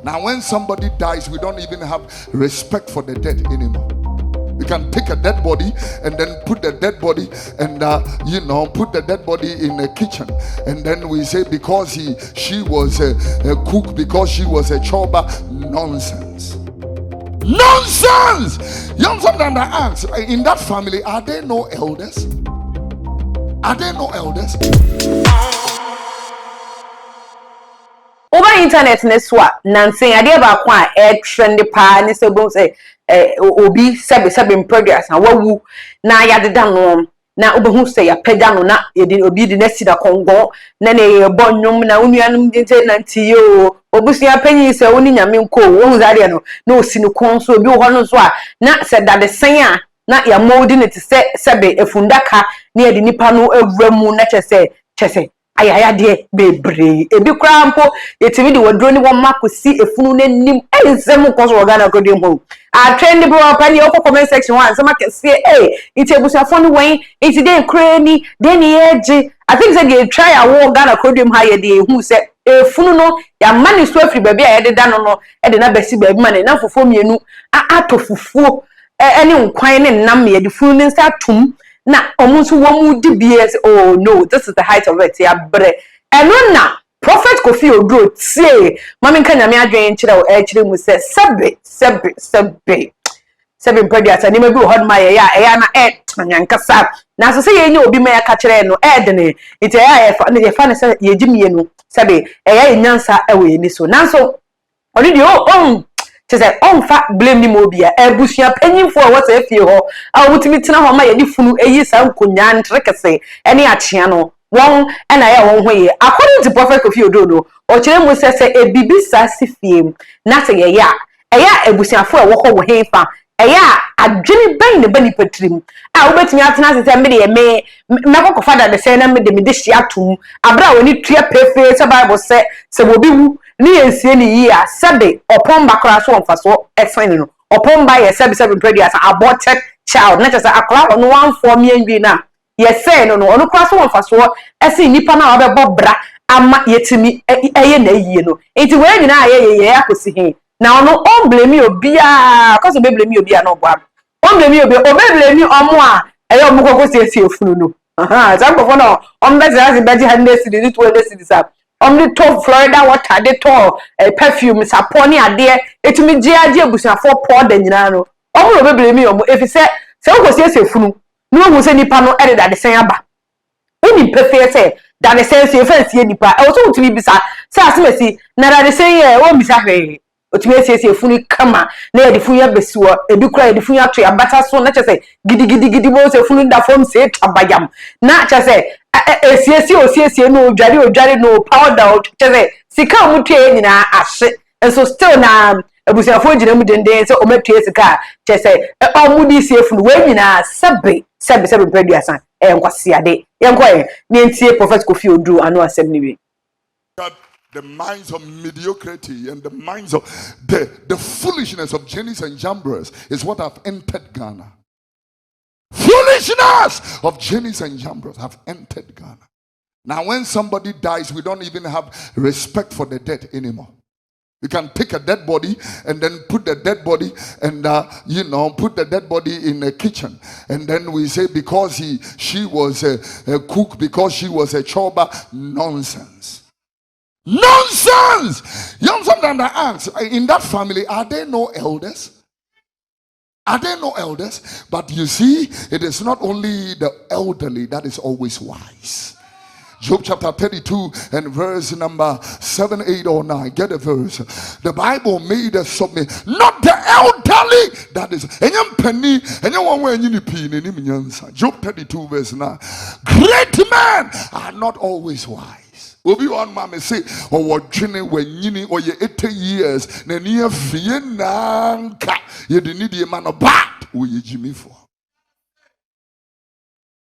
Now, when somebody dies, we don't even have respect for the dead anymore. We can pick a dead body and then put the dead body and put the dead body in the kitchen, and then we say because she was a cook, because she was a choba. Nonsense. Young sometimes I ask, in that family, are there no elders? Are there no elders? Over internet neswa nansen ade ba kwa trend pa ni se bon say obi sebe produce na wawu na yadeda no na obehu say ya peda no na ye obi di nasi da kongo na ne bonnwom na unuanum dinte na ntiyo obusia panyi se woni nyame nko wo zare no na osini kon so obi ho no so a na se dade sen a na ya moldi ne ti sebe Efunuadaka na ye di nipa no awuramu na chese ayaya de bebre ebi krampo yetimi de wodro ni won si efunu nanim enzem ko so organa kodem ho a trend bro pani okọ comment section one some can say it's ebusuafo ni wen it's dey krani den yeje I think say they try a organa kodem ha ye de hu say efunu no ya mani so afri baby a ye de da no e de na besi baby mani na fofo mienu atofufuo ene nkwan ne nam ye de funu ni nsa tum na omunsu womu DBS. Oh no, this is the height of it. Ya bre. Eno na Prophet Kofi Oduro tie. Mami nka nyame adwen kire o kire mu se sebe mpedi ata ni mebi hod ma ya na nyankasa. Na so se ye nya obi ma ya ka kire no de ne. Ite ya fa ne se ye gimie no sebe ya nyansa ewe ni so. Nanso odi o say onfa blame ni mobia ebusua panyimfo a wose afie ho a wutimi tena ho ma ye di funu eyi sa nkonya ntrekese ene achia no won ena ya won hoye according to Prophet Kofi Oduro no o kire mu se ebibi sa sifie na se ye ya ebusuafo a wo ho wo henfa adwene ban ne bani patrim a wobetimi atena se me de me mekoko fada de se na me de hia atum abra woni tua pefe se Bible se wobi wu ni ensie ni yi a sebe opomba kra so onfa so explain no opomba ye sebe produce aborted child na just akra no one form ye na ye say no onu kra so onfa so ese nipa na obebo bra ama yetimi eye na yie no enti we nyina ye akosi he na onu on blame obia cause be blame obia no gwa on blame obia blame omo a eye omo kokosi esi efunu no zambo no on be zazi beji hande si di 20 cities up only to Florida water they to perfume saponi ade etimi giagie busuafo pour de nyina no omo be blame omo efi se ukosi esi efunu no hu se nipa no ede da de sen aba uni pefe se da de sen se fancy nipa e so utimi bisa se asemesi na da de sen ye o bisa hwe otimi esi efunu kama na ye de funu ya besuo ebi kura ye de funu ato ya bata so na chese gidi bo se efunu da form se tabayam na chese esi no odware no powder chese sika omutue nyina ahye enso still na abusuafo gina mu denden se omatue sika chese omudi si efunu we nyina sebe producer enkwase ade yenkwa ne ntie Prophet Kofi Oduro anu asem ni wi. The minds of mediocrity and the minds of the foolishness of Jannes and Jambres is what have entered Ghana. Foolishness of Jannes and Jambres have entered Ghana. Now, when somebody dies, we don't even have respect for the dead anymore. You can pick a dead body and then put the dead body and put the dead body in the kitchen, and then we say because she was a cook, because she was a choba. Nonsense. Young sometimes I ask, in that family, are there no elders? Are there no elders? But you see, it is not only the elderly that is always wise. Job chapter 32 and verse number 7, 8, or 9. Get a verse. The Bible made us submit, not the elderly. That is, Job 32 verse 9. Great men are not always wise. Obi on mama say, or what training when yini or ye 80 years, na near Fienanka, you didn't need a man of bad, who ye Jimmy for.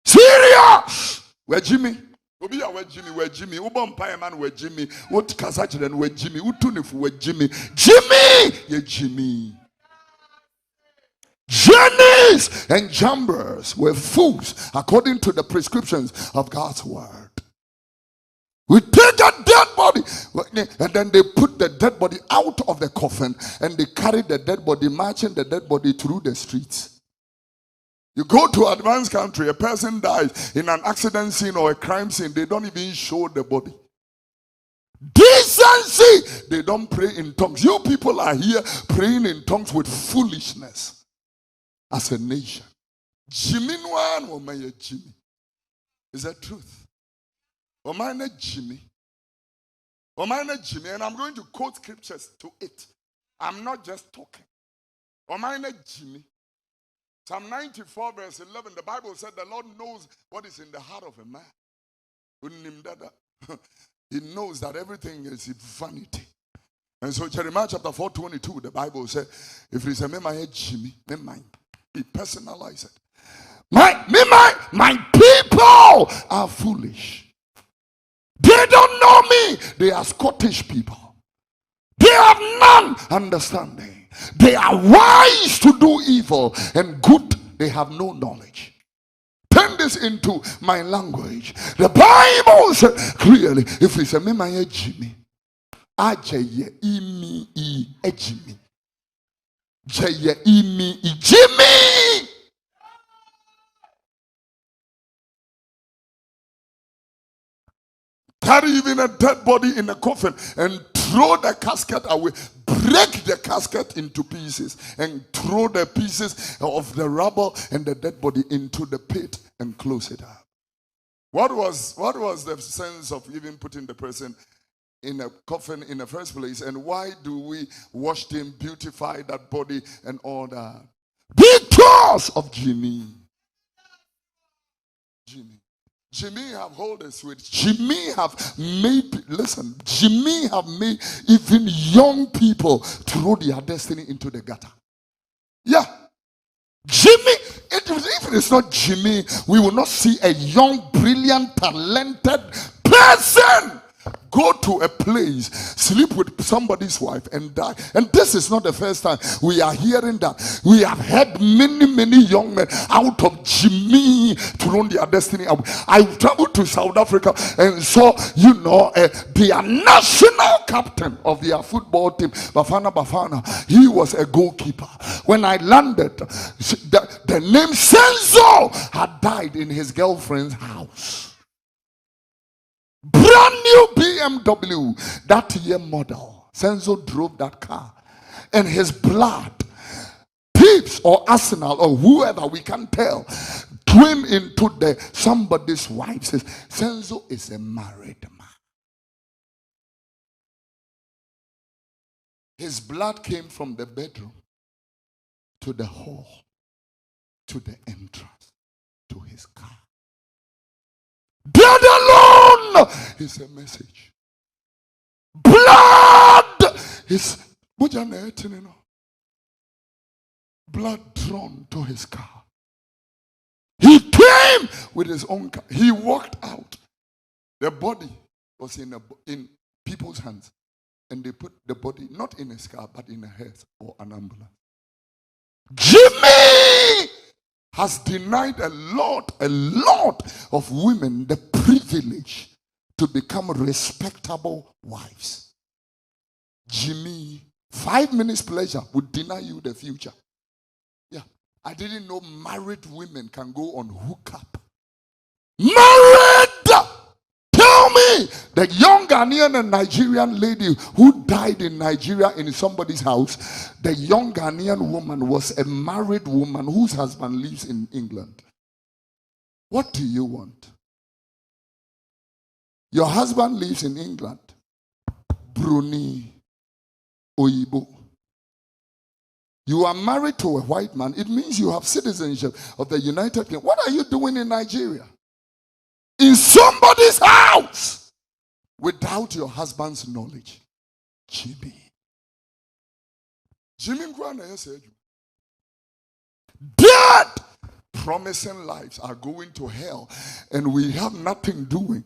Serious! Where Jimmy? Obi ya where Jimmy, Ubon Pie man where Jimmy, what Kazachidan where Jimmy, Utunif where Jimmy, ye Jimmy. Jannes and Jambres were fools according to the prescriptions of God's word. We take a dead body and then they put the dead body out of the coffin and they carried the dead body, marching the dead body through the streets. You go to advanced country, a person dies in an accident scene or a crime scene, they don't even show the body. Decency! They don't pray in tongues. You people are here praying in tongues with foolishness as a nation. Jimmy Nwan or my Jimmy. Is that truth? Or mine Jimmy. Or mine Jimmy. And I'm going to quote scriptures to it. I'm not just talking. Or mine Jimmy. Psalm 94 verse 11. The Bible said the Lord knows what is in the heart of a man. He knows that everything is vanity. And so Jeremiah chapter 4:22, the Bible said, if it is a my Jimmy, he personalize it. My people are foolish. They don't know me. They are Scottish people. They have none understanding. They are wise to do evil, and good they have no knowledge. Turn this into my language. The Bible says clearly, if it's a my Jimmy, Jimmy. Carry even a dead body in a coffin and throw the casket away. Break the casket into pieces and throw the pieces of the rubble and the dead body into the pit and close it up. What was the sense of even putting the person in a coffin in the first place? And why do we wash him, beautify that body and all that? Because of Jimmy. Jimmy have hold a switch. Jimmy have made even young people throw their destiny into the gutter. Yeah. Jimmy, if it is not Jimmy, we will not see a young, brilliant, talented person go to a place, sleep with somebody's wife and die. And this is not the first time we are hearing that. We have heard many young men out of Jimmy thrown their destiny out. I traveled to South Africa and saw, their national captain of their football team, Bafana. He was a goalkeeper. When I landed, the name Senzo had died in his girlfriend's house. Brand new BMW, that year model. Senzo drove that car. And his blood, Pips or Arsenal or whoever, we can tell, came into somebody's wife. Says, Senzo is a married man. His blood came from the bedroom to the hall, to the entrance, to his car. Blood alone is a message. Blood is blood drawn to his car. He came with his own car. He walked out. The body was in people's hands, and they put the body not in a car but in a hearse or an ambulance. Jimmy has denied a lot of women the privilege to become respectable wives. Jimmy, 5 minutes pleasure would deny you the future. Yeah, I didn't know married women can go on hookup. Married! Tell me, the young Ghanaian and Nigerian lady who died in Nigeria in somebody's house, the young Ghanaian woman was a married woman whose husband lives in England. What do you want? Your husband lives in England, Brunei, Oyibo. You are married to a white man. It means you have citizenship of the United Kingdom. What are you doing in Nigeria? In somebody's house without your husband's knowledge. Jimmy said, dead promising lives are going to hell, and we have nothing doing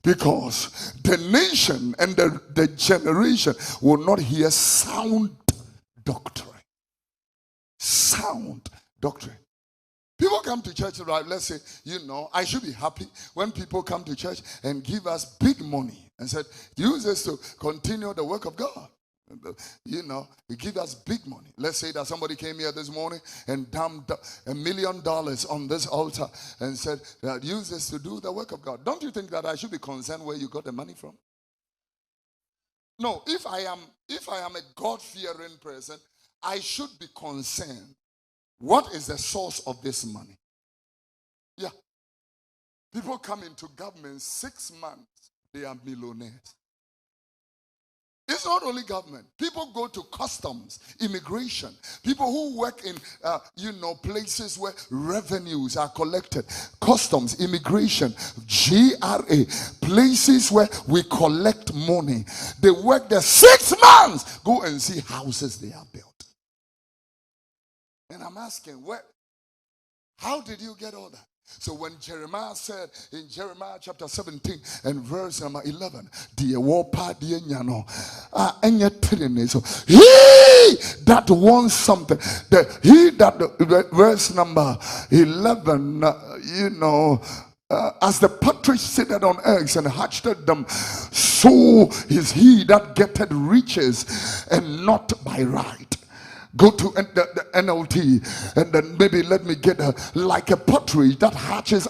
because the nation and the generation will not hear sound doctrine. Sound doctrine. People come to church, right? Let's say, I should be happy when people come to church and give us big money. and said, use this to continue the work of God. You know, he give us big money. Let's say that somebody came here this morning and dumped $1 million on this altar and said, use this to do the work of God. Don't you think that I should be concerned where you got the money from? No, if I am a God-fearing person, I should be concerned. What is the source of this money? Yeah. People come into government 6 months, they are millionaires. It's not only government. People go to customs, immigration. People who work in, places where revenues are collected. Customs, immigration, GRA, places where we collect money. They work there 6 months. Go and see houses they have built. And I'm asking, how did you get all that? So when Jeremiah said in Jeremiah chapter 17 and verse number 11, he that wants something, verse number 11, as the partridge sitteth on eggs and hatched them, so is he that getteth riches, and not by right. Go to the NLT and then maybe let me get like a partridge that hatches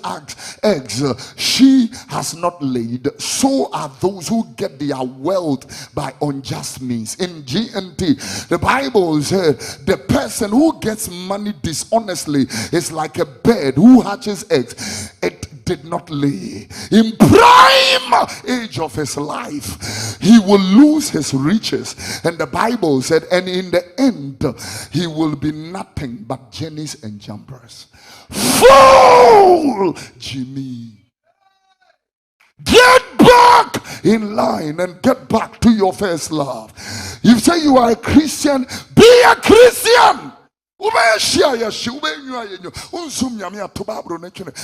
eggs. She has not laid. So are those who get their wealth by unjust means. In GNT, the Bible said the person who gets money dishonestly is like a bird who hatches eggs. It did not lay. In prime age of his life, he will lose his riches. And the Bible said, and in the end, he will be nothing but jennies and jumpers. Fool, Jimmy. Get back in line and get back to your first love. You say you are a Christian, be a Christian.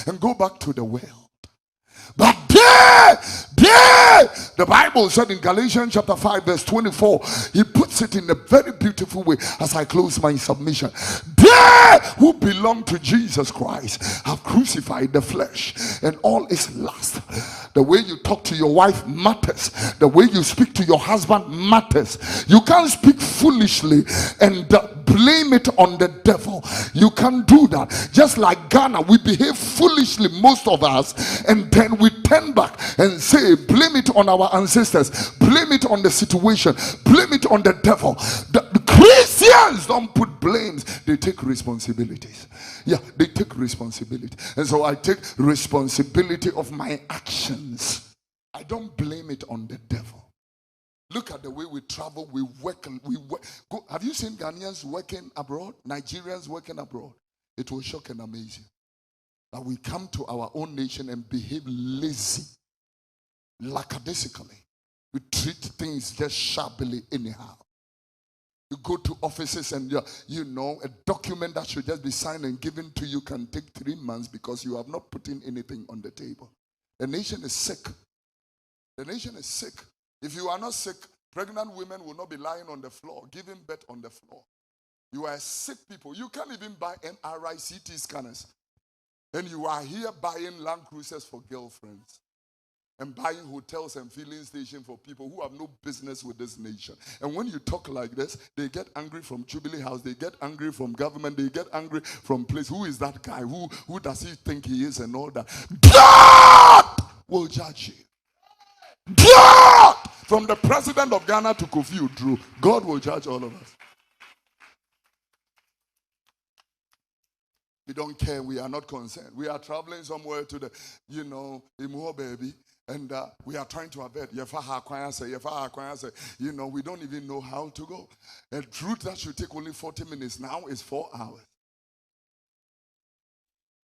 And go back to the world. But the Bible said in Galatians chapter 5 verse 24, he puts it in a very beautiful way as I close my submission. They who belong to Jesus Christ have crucified the flesh and all its lust. The way you talk to your wife matters. The way you speak to your husband matters. You can't speak foolishly and blame it on the devil. You can't do that. Just like Ghana, we behave foolishly, most of us, and then we turn back and say, blame it on our ancestors, blame it on the situation, blame it on the devil. The Christians don't put blames, they take responsibilities. Yeah, they take responsibility. And so I take responsibility of my actions. I don't blame it on the devil. Look at the way we travel, we work. Go, have you seen Ghanaians working abroad? Nigerians working abroad? It will shock and amaze you. That we come to our own nation and behave lazy, lackadaisically. We treat things just shabbily anyhow. You go to offices and a document that should just be signed and given to you can take 3 months because you have not put in anything on the table. The nation is sick. The nation is sick. If you are not sick, pregnant women will not be lying on the floor, giving birth on the floor. You are sick people. You can't even buy MRI CT scanners. And you are here buying Land Cruisers for girlfriends and buying hotels and filling stations for people who have no business with this nation. And when you talk like this, they get angry from Jubilee House, they get angry from government, they get angry from place. Who is that guy? Who does he think he is and all that? God will judge you. God! From the president of Ghana to Kofi Oduro, God will judge all of us. We don't care. We are not concerned. We are traveling somewhere to the, Imuho baby, and we are trying to avert. We don't even know how to go. A route that should take only 40 minutes now is 4 hours.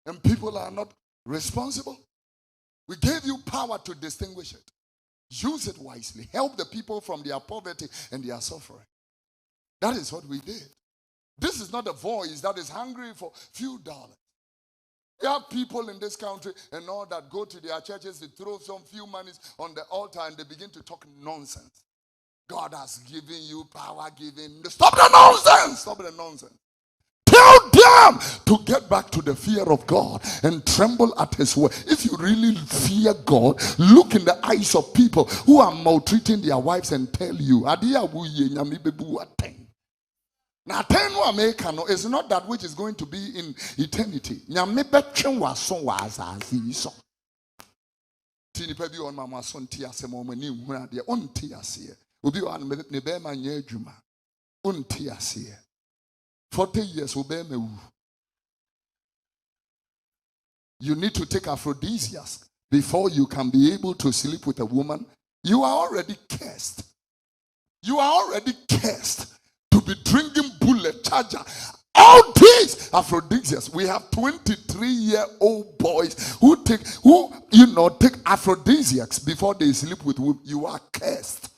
And people are not responsible. We gave you power to distinguish it. Use it wisely. Help the people from their poverty and their suffering. That is what we did. This is not a voice that is hungry for few dollars. We have people in this country and all that go to their churches, they throw some few monies on the altar and they begin to talk nonsense. God has given you power, Stop the nonsense! Stop the nonsense. Tell them to get back to the fear of God and tremble at his word. If you really fear God, look in the eyes of people who are maltreating their wives and tell you, now, 10 American is not that which is going to be in eternity. Tinipa bi on mama so ntia asem o mani hu ade on ntia ase obi o an ne be ma nya adwuma on ntia ase 40 years obey ma wu. You need to take aphrodisiacs before you can be able to sleep with a woman. You are already cursed. You are already cursed to be drinking bullet charger. All these aphrodisiacs. We have 23-year-old boys who take aphrodisiacs before they sleep with women. You are cursed.